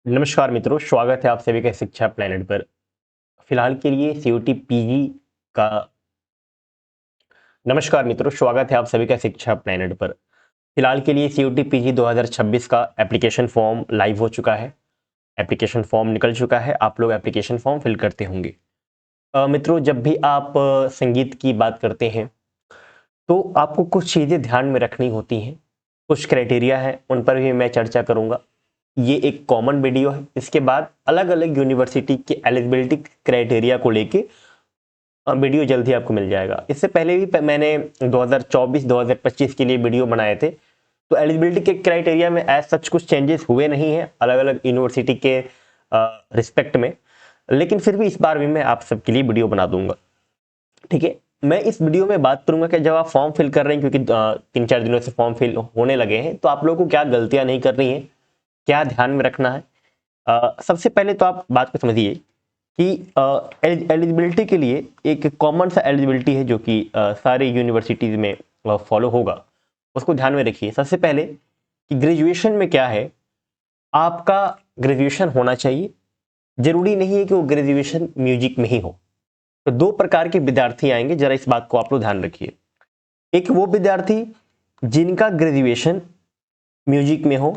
नमस्कार मित्रों, स्वागत है आप सभी का शिक्षा प्लेनेट पर। फिलहाल के लिए सीयूटी पीजी का नमस्कार मित्रों, स्वागत है आप सभी का शिक्षा प्लेनेट पर। फिलहाल के लिए सीयूटी पीजी 2026 का एप्लीकेशन फॉर्म लाइव हो चुका है। एप्लीकेशन फॉर्म निकल चुका है, आप लोग एप्लीकेशन फॉर्म फिल करते होंगे। मित्रों, जब भी आप संगीत की बात करते हैं तो आपको कुछ चीज़ें ध्यान में रखनी होती हैं, कुछ क्राइटेरिया है, उन पर भी मैं चर्चा करूंगा। ये एक कॉमन वीडियो है। इसके बाद अलग अलग यूनिवर्सिटी के एलिजिबिलिटी क्राइटेरिया को लेके वीडियो जल्द ही आपको मिल जाएगा। इससे पहले भी मैंने 2024-2025 के लिए वीडियो बनाए थे, तो एलिजिबिलिटी के क्राइटेरिया में एज सच कुछ चेंजेस हुए नहीं हैं अलग अलग यूनिवर्सिटी के रिस्पेक्ट में, लेकिन फिर भी इस बार भी मैं आप सबके लिए वीडियो बना दूंगा। ठीक है, मैं इस वीडियो में बात करूंगा कि जब आप फॉर्म फिल कर रहे हैं, क्योंकि 3-4 दिनों से फॉर्म फिल होने लगे हैं, तो आप लोगों को क्या गलतियां नहीं करनी है, क्या ध्यान में रखना है। सबसे पहले तो आप बात को समझिए कि एलिजिबिलिटी के लिए एक कॉमन सा एलिजिबिलिटी है जो कि सारी यूनिवर्सिटीज में फॉलो होगा, उसको ध्यान में रखिए। सबसे पहले कि ग्रेजुएशन में क्या है, आपका ग्रेजुएशन होना चाहिए। जरूरी नहीं है कि वो ग्रेजुएशन म्यूजिक में ही हो। तो दो प्रकार के विद्यार्थी आएंगे, जरा इस बात को आप लोग ध्यान रखिए। एक वो विद्यार्थी जिनका ग्रेजुएशन म्यूजिक में हो,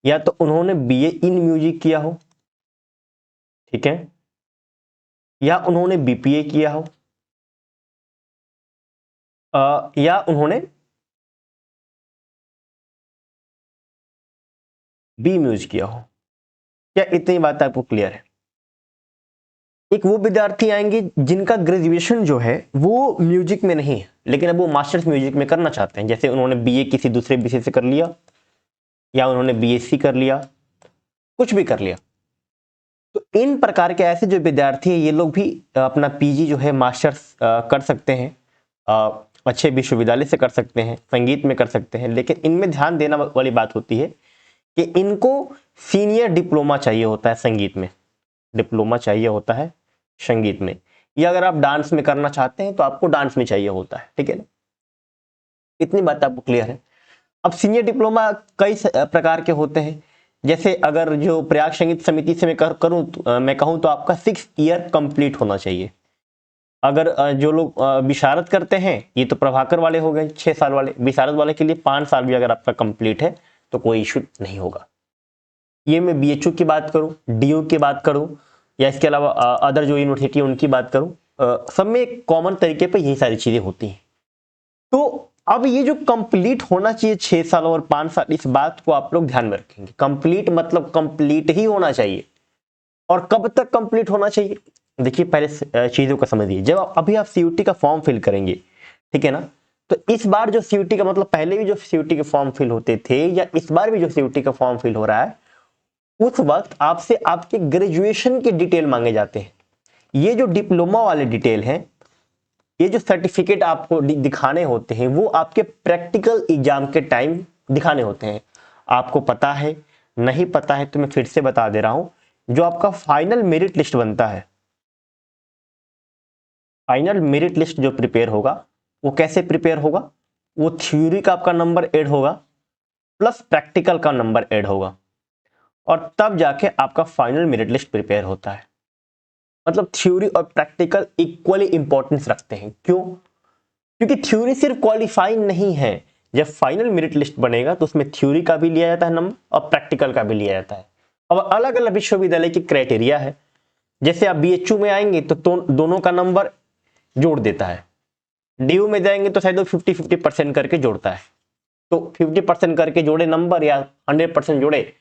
या तो उन्होंने बीए इन म्यूजिक किया हो, ठीक है, या उन्होंने बीपीए किया हो, या उन्होंने बी म्यूज किया हो। क्या इतनी बात आपको क्लियर है? एक वो विद्यार्थी आएंगे जिनका ग्रेजुएशन जो है वो म्यूजिक में नहीं है, लेकिन अब वो मास्टर्स म्यूजिक में करना चाहते हैं। जैसे उन्होंने बीए किसी दूसरे विषय से कर लिया, या उन्होंने बीएससी कर लिया, कुछ भी कर लिया। तो इन प्रकार के ऐसे जो विद्यार्थी हैं, ये लोग भी अपना पीजी जो है मास्टर्स कर सकते हैं, अच्छे विश्वविद्यालय से कर सकते हैं, संगीत में कर सकते हैं। लेकिन इनमें ध्यान देना वाली बात होती है कि इनको सीनियर डिप्लोमा चाहिए होता है संगीत में, डिप्लोमा चाहिए होता है संगीत में, या अगर आप डांस में करना चाहते हैं तो आपको डांस में चाहिए होता है। ठीक है ना, इतनी बात आपको क्लियर है। अब सीनियर डिप्लोमा कई प्रकार के होते हैं। जैसे अगर जो प्रयाग संगीत समिति से मैं मैं कहूं तो आपका 6 ईयर कंप्लीट होना चाहिए। अगर जो लोग विशारद करते हैं, ये तो प्रभाकर वाले हो गए 6 साल वाले, विशारद वाले के लिए 5 साल भी अगर आपका कंप्लीट है तो कोई इशू नहीं होगा। ये मैं बीएचयू की बात करूं, डीयू की बात करूं, या इसके अलावा अदर जो यूनिवर्सिटी है उनकी बात करूं, सब में एक कॉमन तरीके पे यही सारी चीजें होती हैं। तो अब ये जो कंप्लीट होना चाहिए 6 साल और 5 साल, इस बात को आप लोग ध्यान में रखेंगे। कंप्लीट मतलब कंप्लीट ही होना चाहिए। और कब तक कंप्लीट होना चाहिए, देखिए पहले चीजों को समझिए। जब अभी आप सीयूटी का फॉर्म फिल करेंगे, ठीक है ना, तो इस बार जो सीयूटी का मतलब पहले भी जो सीयूटी के फॉर्म फिल होते थे, या इस बार भी जो सीयूटी का फॉर्म फिल हो रहा है, उस वक्त आपसे आपके ग्रेजुएशन के डिटेल मांगे जाते हैं। ये जो डिप्लोमा वाले डिटेल हैं, ये जो सर्टिफिकेट आपको दिखाने होते हैं, वो आपके प्रैक्टिकल एग्जाम के टाइम दिखाने होते हैं। आपको पता है, नहीं पता है तो मैं फिर से बता दे रहा हूं। जो आपका फाइनल मेरिट लिस्ट बनता है, फाइनल मेरिट लिस्ट जो प्रिपेयर होगा, वो कैसे प्रिपेयर होगा, वो थ्योरी का आपका नंबर ऐड होगा प्लस प्रैक्टिकल का नंबर ऐड होगा, और तब जाके आपका फाइनल मेरिट लिस्ट प्रिपेयर होता है। मतलब थ्योरी और प्रैक्टिकल इक्वली इंपॉर्टेंस रखते हैं। क्यों? क्योंकि थ्योरी सिर्फ क्वालिफाई नहीं है। जब फाइनल मेरिट लिस्ट बनेगा तो उसमें थ्योरी का भी लिया जाता है नंबर, और प्रैक्टिकल का भी लिया जाता है। अब अलग अलग विश्वविद्यालय की क्राइटेरिया है। जैसे आप बीएचयू में आएंगे तो दोनों का नंबर जोड़ देता है। डीयू में जाएंगे तो शायद 50-50% करके जोड़ता है। तो 50% करके जोड़े नंबर या 100% जोड़े,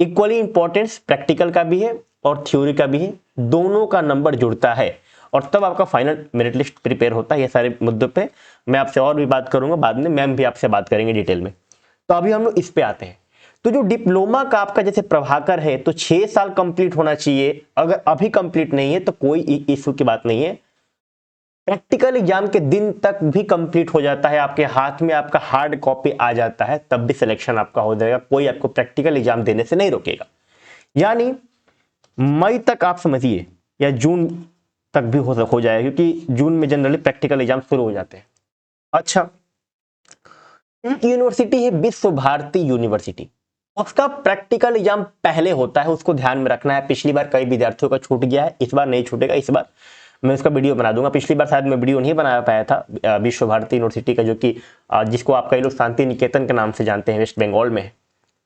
इक्वली इंपॉर्टेंस प्रैक्टिकल का भी है और थ्योरी का भी है, दोनों का नंबर जुड़ता है, और तब आपका फाइनल मेरिट लिस्ट प्रिपेयर होता है। ये सारे मुद्दों पे मैं आपसे और भी बात करूंगा, बाद में मैम भी आपसे बात करेंगे डिटेल में। तो अभी हम लोग इस पे आते हैं। तो जो डिप्लोमा का आपका जैसे प्रभाकर है, तो 6 साल कंप्लीट होना चाहिए। अगर अभी कंप्लीट नहीं है तो कोई इशू की बात नहीं है। प्रैक्टिकल एग्जाम के दिन तक भी कंप्लीट हो जाता है, आपके हाथ में आपका हार्ड कॉपी आ जाता है, तब भी सिलेक्शन आपका हो जाएगा। कोई आपको प्रैक्टिकल एग्जाम देने से नहीं रोकेगा। यानी मई तक आप समझिए, या जून तक भी हो जाएगा, क्योंकि जून में जनरली प्रैक्टिकल एग्जाम शुरू हो जाते हैं। अच्छा, एक यूनिवर्सिटी है विश्व भारती यूनिवर्सिटी। उसका प्रैक्टिकल एग्जाम पहले होता है, उसको ध्यान में रखना है। पिछली बार कई विद्यार्थियों का छूट गया है, इस बार नहीं छूटेगा। इस बार मैं उसका वीडियो बना दूंगा। पिछली बार शायद मैं वीडियो नहीं बना पाया था विश्व भारती यूनिवर्सिटी का, जो कि जिसको आप कई लोग शांति निकेतन के नाम से जानते हैं, वेस्ट बंगाल में है,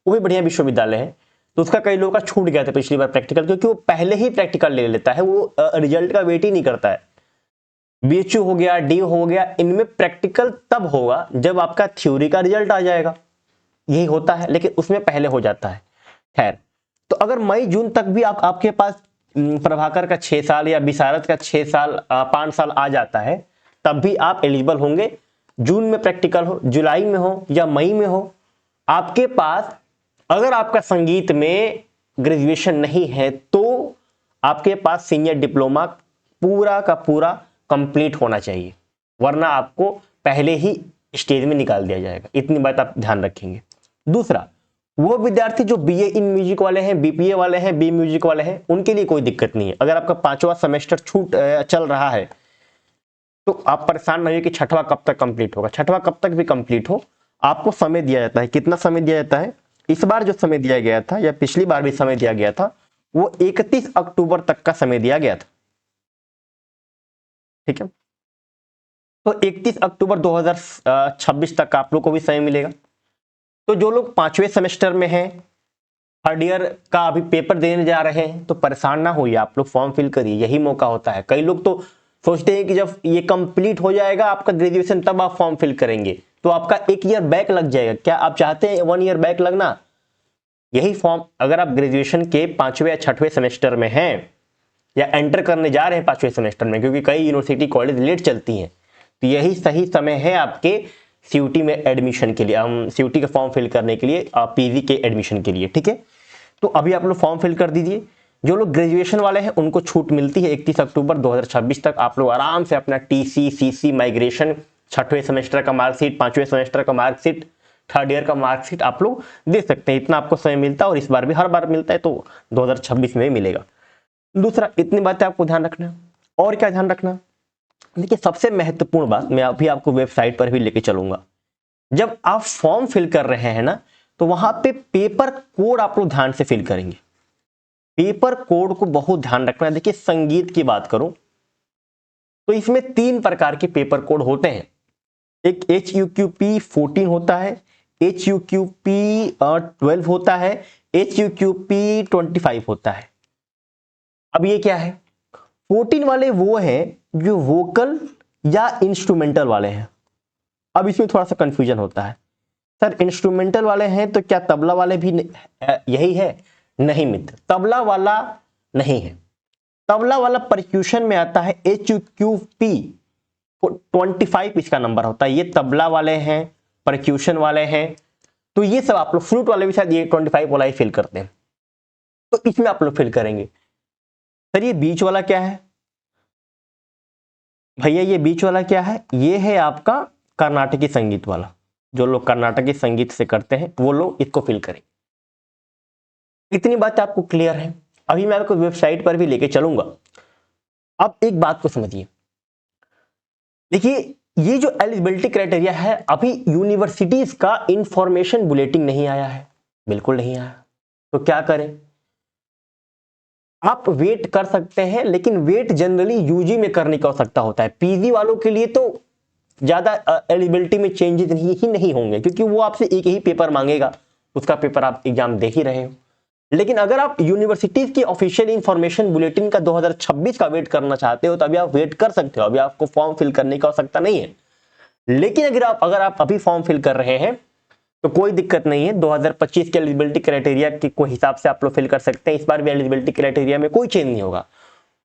वो भी बढ़िया विश्वविद्यालय है। तो उसका कई लोगों का छूट गया था पिछली बार प्रैक्टिकल, क्योंकि वो पहले ही प्रैक्टिकल ले लेता है, वो रिजल्ट का वेट ही नहीं करता है। बीएचयू हो गया, डी हो गया, इनमें प्रैक्टिकल तब होगा जब आपका थ्योरी का रिजल्ट आ जाएगा, यही होता है, लेकिन उसमें पहले हो जाता है। खैर, तो अगर मई जून तक भी आपके पास प्रभाकर का 6 साल या विशारद का 6 साल 5 साल आ जाता है, तब भी आप एलिजिबल होंगे। जून में प्रैक्टिकल हो, जुलाई में हो या मई में हो, आपके पास अगर आपका संगीत में ग्रेजुएशन नहीं है तो आपके पास सीनियर डिप्लोमा पूरा का पूरा कंप्लीट होना चाहिए, वरना आपको पहले ही स्टेज में निकाल दिया जाएगा। इतनी बात आप ध्यान रखेंगे। दूसरा, वो विद्यार्थी जो बीए इन म्यूजिक वाले हैं, बीपीए वाले हैं, बी म्यूजिक वाले हैं, उनके लिए कोई दिक्कत नहीं है। अगर आपका 5वां सेमेस्टर छूट चल रहा है तो आप परेशान नहीं, कि 6वां कब तक कंप्लीट होगा। 6वां कब तक भी कंप्लीट हो, आपको समय दिया जाता है। कितना समय दिया जाता है? इस बार जो समय दिया गया था, या पिछली बार भी समय दिया गया था, वो 31 अक्टूबर तक का समय दिया गया था। ठीक है, तो 31 अक्टूबर 2026 तक आप लोग को भी समय मिलेगा। तो जो लोग 5वें सेमेस्टर में हैं, थर्ड ईयर का अभी पेपर देने जा रहे हैं, तो परेशान ना होइए, आप लोग फॉर्म फिल करिए, यही मौका होता है। कई लोग तो सोचते हैं कि जब ये कंप्लीट हो जाएगा आपका ग्रेजुएशन तब आप फॉर्म फिल करेंगे, तो आपका 1 ईयर बैक लग जाएगा। क्या आप चाहते हैं 1 ईयर बैक लगना? यही फॉर्म, अगर आप ग्रेजुएशन के 5वें या 6वें सेमेस्टर में हैं या एंटर करने जा रहे हैं 5वें सेमेस्टर में, क्योंकि कई यूनिवर्सिटी कॉलेज लेट चलती हैं, तो यही सही समय है आपके सीयूटी में एडमिशन के लिए, हम सीयूटी का फॉर्म फिल करने के लिए, पीजी के एडमिशन के लिए। ठीक है, तो अभी आप लोग फॉर्म फिल कर दीजिए। जो लोग ग्रेजुएशन वाले हैं उनको छूट मिलती है 31 अक्टूबर 2026 तक। आप लोग आराम से अपना टीसी, सीसी, माइग्रेशन, 6वें सेमेस्टर का मार्कशीट, 5वें सेमेस्टर का मार्कशीट, थर्ड ईयर का मार्कशीट आप लोग दे सकते हैं। इतना आपको समय मिलता है, और इस बार भी हर बार मिलता है, तो 2026 में मिलेगा। दूसरा, इतनी बातें आपको ध्यान रखना। और क्या ध्यान रखना? देखिए, सबसे महत्वपूर्ण बात मैं अभी आपको वेबसाइट पर भी लेके चलूंगा। जब आप फॉर्म फिल कर रहे हैं ना, तो वहां पे पेपर कोड आप लोग ध्यान से फिल करेंगे। पेपर कोड को बहुत ध्यान रखना है। देखिए, संगीत की बात करूं तो इसमें 3 प्रकार के पेपर कोड होते हैं। एक HUQP 14 होता है, HUQP 12 होता है, HUQP 25 होता है। अब ये क्या है? 14 वाले वो हैं जो वोकल या इंस्ट्रूमेंटल वाले हैं। अब इसमें थोड़ा सा कंफ्यूजन होता है, सर इंस्ट्रूमेंटल वाले हैं तो क्या तबला वाले भी यही है? नहीं मित्र, तबला वाला नहीं है। तबला वाला परक्यूशन में आता है, HUQP 25 इसका नंबर होता है। ये तबला वाले हैं, परक्यूशन वाले हैं, तो ये सब आप लोग, फ्लूट वाले भी शायद ये 25 वाला ही फिल करते हैं, तो इसमें आप लोग फिल करेंगे। सर ये बीच वाला क्या है? भैया ये बीच वाला क्या है? ये है आपका कर्नाटकी संगीत वाला। जो लोग कर्नाटकी संगीत से करते हैं वो लोग इसको फिल करेंगे। इतनी बात आपको क्लियर है? अभी मैं आपको वेबसाइट पर भी लेके चलूंगा। अब एक बात को समझिए, देखिए ये जो एलिजिबिलिटी क्राइटेरिया है, अभी यूनिवर्सिटीज का इंफॉर्मेशन बुलेटिन नहीं आया है, बिल्कुल नहीं आया। तो क्या करें? आप वेट कर सकते हैं, लेकिन वेट जनरली यूजी में करने की आवश्यकता होता है। पीजी वालों के लिए तो ज्यादा एलिजिबिलिटी में चेंजेस नहीं होंगे, क्योंकि वो आपसे एक ही पेपर मांगेगा, उसका पेपर आप एग्जाम दे ही रहे हो। लेकिन अगर आप यूनिवर्सिटीज की ऑफिशियल इंफॉर्मेशन बुलेटिन का 2026 का वेट करना चाहते हो, तो अभी आप वेट कर सकते हो, अभी आपको फॉर्म फिल करने की आवश्यकता नहीं है। लेकिन अगर आप अभी फॉर्म फिल कर रहे हैं तो कोई दिक्कत नहीं है। 2025 के एलिजिबिलिटी क्राइटेरिया के कोई हिसाब से आप लोग फिल कर सकते हैं। इस बार भी एलिजिबिलिटी क्राइटेरिया में कोई चेंज नहीं होगा,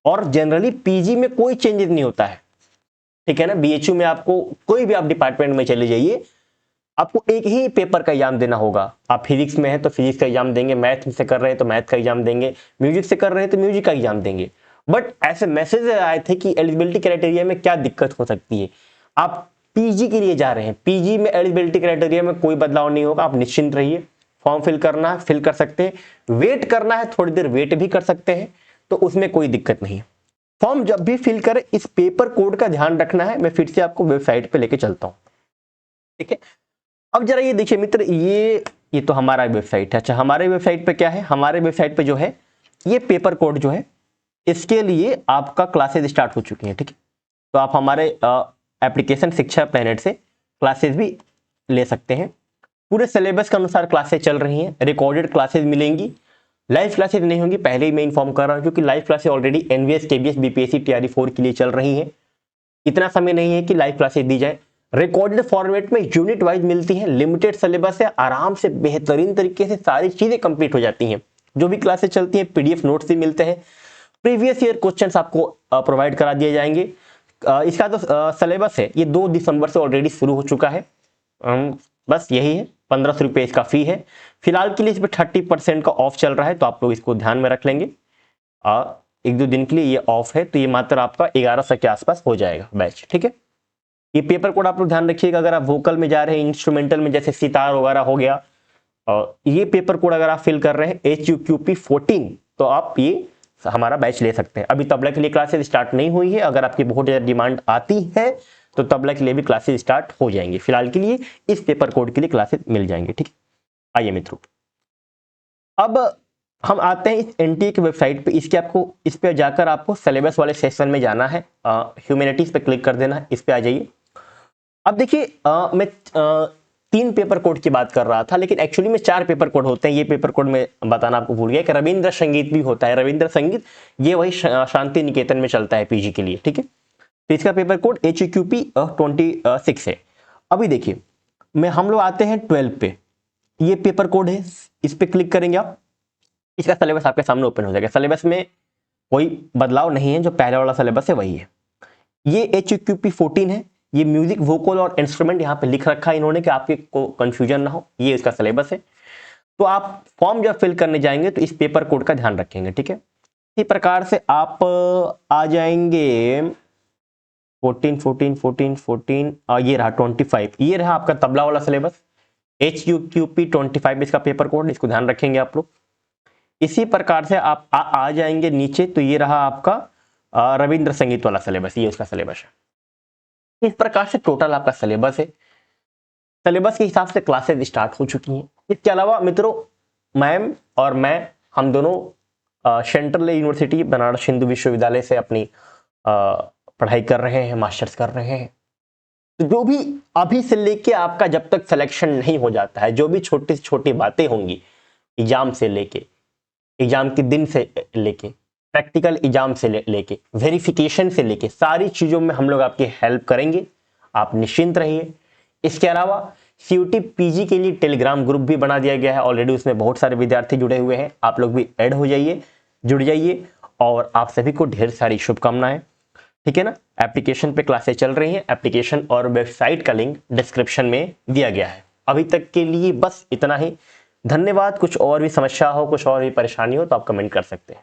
और जनरली पीजी में कोई चेंजेस नहीं होता है। ठीक है ना? बीएचयू में आपको कोई भी आप डिपार्टमेंट में चले जाइए, आपको एक ही पेपर का एग्जाम देना होगा। आप फिजिक्स में हैं तो फिजिक्स का एग्जाम देंगे, मैथ से कर रहे हैं तो मैथ का एग्जाम देंगे, म्यूजिक से कर रहे हैं तो म्यूजिक का एग्जाम देंगे। बट ऐसे मैसेज आए थे कि एलिजिबिलिटी क्राइटेरिया में क्या दिक्कत हो सकती है। आप पीजी के लिए जा रहे हैं, पीजी में एलिजिबिलिटी क्राइटेरिया में कोई बदलाव नहीं होगा, आप निश्चिंत रहिए। फॉर्म फिल करना है फिल कर सकते हैं, वेट करना है थोड़ी देर वेट भी कर सकते हैं, तो उसमें कोई दिक्कत नहीं है। फॉर्म जब भी फिल करें इस पेपर कोड का ध्यान रखना है। मैं फिर से आपको वेबसाइट पे लेके चलता हूं। ठीक है, अब जरा ये देखिए मित्र, ये ये तो हमारा वेबसाइट है। अच्छा, हमारे वेबसाइट पे क्या है, हमारे वेबसाइट पे जो है ये पेपर कोड जो है इसके लिए आपका क्लासेस स्टार्ट हो चुकी हैं, ठीक है। तो आप हमारे एप्लीकेशन शिक्षा प्लेनेट से क्लासेस भी ले सकते हैं। पूरे सिलेबस के अनुसार क्लासेस चल रही हैं, रिकॉर्डेड क्लासेस मिलेंगी, लाइव क्लासेस नहीं होंगी, पहले ही मैं इन्फॉर्म कर रहा हूं, क्योंकि live classes already NVS, KVS, BPSC, TRE 4 के लिए चल रही हैं। इतना समय नहीं है कि लाइव क्लासेस दी जाए। रिकॉर्डेड फॉर्मेट में यूनिट वाइज मिलती है, लिमिटेड सिलेबस है, आराम से बेहतरीन तरीके से सारी चीजें कंप्लीट हो जाती हैं। जो भी क्लासेस चलती हैं पीडीएफ नोट्स भी मिलते हैं, प्रीवियस ईयर क्वेश्चंस आपको प्रोवाइड करा दिए जाएंगे। इसका जो सिलेबस है ये 2 दिसंबर से ऑलरेडी शुरू हो चुका है। बस यही है, 1500 रुपये इसका फी है। फिलहाल के लिए इस पर 30% का ऑफ चल रहा है, तो आप लोग इसको ध्यान में रख लेंगे। 1-2 दिन के लिए ये ऑफ है, तो ये मात्र आपका 1100 के आसपास हो जाएगा बैच, ठीक है। ये पेपर कोड आप लोग ध्यान रखिएगा, अगर आप वोकल में जा रहे हैं, इंस्ट्रूमेंटल में जैसे सितार वगैरह हो गया, और ये पेपर कोड अगर आप फिल कर रहे हैं HUQP14, तो आप ये हमारा बैच ले सकते हैं। अभी तबला के लिए क्लासेस स्टार्ट नहीं हुई है, अगर आपकी बहुत ज़्यादा डिमांड आती है तो तबला के लिए भी क्लासेस स्टार्ट हो जाएंगे। फिलहाल के लिए इस पेपर कोड के लिए क्लासेस मिल जाएंगे, ठीक है। आइए मित्रों, अब हम आते हैं इस एनटीए की वेबसाइट पे। इसके आपको इस पे जाकर आपको सिलेबस वाले सेक्शन में जाना है, ह्यूमैनिटीज पे क्लिक कर देना है, इस पे आ जाइए। अब देखिए, मैं 3 पेपर कोड की बात कर रहा था, लेकिन एक्चुअली में 4 पेपर कोड होते हैं। ये पेपर कोड में बताना आपको भूल गया कि रविंद्र संगीत भी होता है। रविंद्र संगीत ये वही शांति निकेतन में चलता है पीजी के लिए, ठीक है। तो इसका पेपर कोड HUQP26 है। अभी देखिए, हम लोग आते हैं 12 पे, ये पेपर कोड है, इस पे क्लिक करेंगे आप, इसका सिलेबस आपके सामने ओपन हो जाएगा। सिलेबस में कोई बदलाव नहीं है, जो पहले वाला सिलेबस है वही है। ये HUQP14 है, ये म्यूजिक, वोकल और इंस्ट्रूमेंट यहाँ पे लिख रखा है इन्होंने कि आपके को कंफ्यूजन ना हो, ये इसका सिलेबस है। तो आप फॉर्म जब फिल करने जाएंगे तो इस पेपर कोड का ध्यान रखेंगे, ठीक है। इसी प्रकार से आप आ जाएंगे 14, ये रहा 25, ये रहा आपका तबला वाला सिलेबस, HUQP25 इसका पेपर कोड, इसको ध्यान रखेंगे आप लोग। इसी प्रकार से आप आ जाएंगे नीचे, तो ये रहा आपका रविंद्र संगीत वाला सिलेबस, ये उसका सिलेबस है। इस प्रकार से टोटल आपका सिलेबस है। सिलेबस के हिसाब से क्लासेस स्टार्ट हो चुकी हैं। इसके अलावा मित्रों, मैम और मैं, हम दोनों सेंट्रल यूनिवर्सिटी बनारस हिंदू विश्वविद्यालय से अपनी पढ़ाई कर रहे हैं, मास्टर्स कर रहे हैं। तो जो भी अभी से लेके आपका जब तक सिलेक्शन नहीं हो जाता है, जो भी छोटी से छोटी बातें होंगी, एग्जाम से लेके, एग्जाम के दिन से लेके, प्रैक्टिकल एग्जाम से लेके, वेरिफिकेशन से लेके, सारी चीजों में हम लोग आपकी हेल्प करेंगे, आप निश्चिंत रहिए। इसके अलावा CUT PG के लिए टेलीग्राम ग्रुप भी बना दिया गया है ऑलरेडी, उसमें बहुत सारे विद्यार्थी जुड़े हुए हैं, आप लोग भी ऐड हो जाइए, जुड़ जाइए, और आप सभी को ढेर सारी शुभकामनाएं, ठीक है ना। एप्लीकेशन पे क्लासेस चल रही हैं, एप्लीकेशन और वेबसाइट का लिंक डिस्क्रिप्शन में दिया गया है। अभी तक के लिए बस इतना ही, धन्यवाद। कुछ और भी समस्या हो, कुछ और भी परेशानी हो तो आप कमेंट कर सकते हैं।